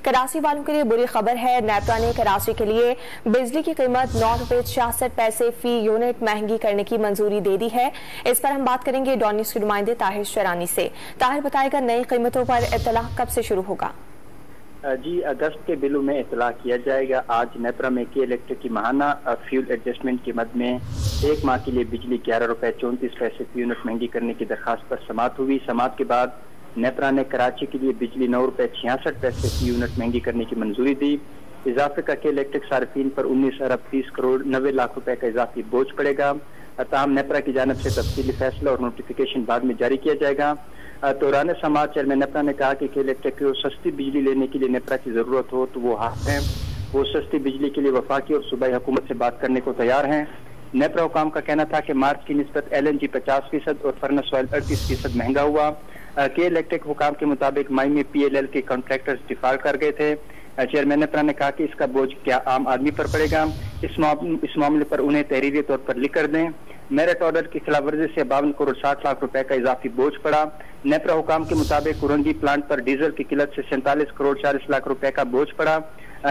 कराची वालों के लिए बुरी खबर है। नेपरा ने कराची के लिए बिजली की कीमत ₹9.66 फी यूनिट महंगी करने की मंजूरी दे दी है। इस पर हम बात करेंगे डॉन न्यूज़ के नुमाइंदे ताहिर शरानी से। ताहिर बताएगा, नई कीमतों पर इत्तला कब से शुरू होगा? जी, अगस्त के बिलों में इतला किया जाएगा। आज नेपरा में के इलेक्ट्रिक की माहाना फ्यूल एडजस्टमेंट की मद में एक माह के लिए बिजली ₹11.34 फी यूनिट महंगी करने की दरखास्त पर समाअत हुई। समाअत के बाद नेपरा ने कराची के लिए बिजली ₹9.66 फी यूनिट महंगी करने की मंजूरी दी। इजाफे का के इलेक्ट्रिक सार्फिन पर 19 अरब 30 करोड़ 90 लाख रुपए का इजाफी बोझ पड़ेगा। ताहम नेपरा की जानिब से तफसीली फैसला और नोटिफिकेशन बाद में जारी किया जाएगा। दौरान समाज चेयरमैन नेपरा ने कहा कि इलेक्ट्रिक को सस्ती बिजली लेने के लिए नेपरा की जरूरत हो तो वो हाथ हैं, वो सस्ती बिजली के लिए वफाकी और सूबाई हुकूमत से बात करने को तैयार हैं। नेपरा हुकाम का कहना था कि मार्च की निस्बत LNG 50% और फर्नेस ऑयल 38% महंगा हुआ। के इलेक्ट्रिक हुकाम के मुताबिक मई में PLL के कॉन्ट्रैक्टर्स डिफॉल्ट कर गए थे। चेयरमैन नेपरा ने कहा कि इसका बोझ क्या आम आदमी पर पड़ेगा? इस मामले पर उन्हें तहरीरी तौर पर लिख कर दें। मेरिट ऑर्डर की खिलाफ वर्जी से 52 करोड़ 60 लाख रुपए का इजाफी बोझ पड़ा। नेपरा हुकाम के मुताबिक कुरंगी प्लांट पर डीजल की किल्लत से 47 करोड़ 40 लाख रुपए का बोझ पड़ा।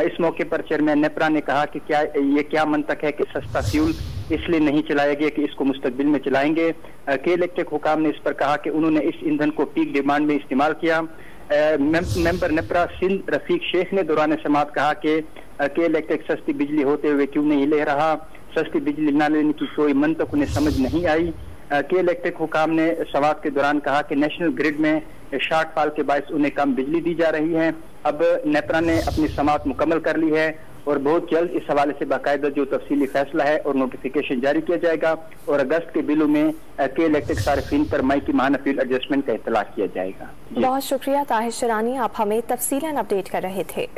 इस मौके पर चेयरमैन नेपरा ने कहा कि क्या मंतक है कि सस्ता फ्यूल इसलिए नहीं चलाया गया कि इसको मुस्तकबिल में चलाएंगे। के इलेक्ट्रिक हुकाम ने इस पर कहा कि उन्होंने इस ईंधन को पीक डिमांड में इस्तेमाल किया। मेंबर नेपरा सिंध रफीक शेख ने दौरान समाअत कहा कि के इलेक्ट्रिक सस्ती बिजली होते हुए क्यों नहीं ले रहा? सस्ती बिजली न लेने की कोई मंतक उन्हें समझ नहीं आई। के इलेक्ट्रिक हुकाम ने समाअत के दौरान कहा कि नेशनल ग्रिड में शॉर्टफॉल के बायस उन्हें कम बिजली दी जा रही है। अब नेपरा ने अपनी समाअत मुकम्मल कर ली है और बहुत जल्द इस हवाले से बाकायदा जो तफसीली फैसला है और नोटिफिकेशन जारी किया जाएगा और अगस्त के बिलों में के इलेक्ट्रिक सार्फिन पर मई की माहाना फ्यूल एडजस्टमेंट का इत्तला किया जाएगा। बहुत शुक्रिया ताहिर शरानी, आप हमें तफसीलन अपडेट कर रहे थे।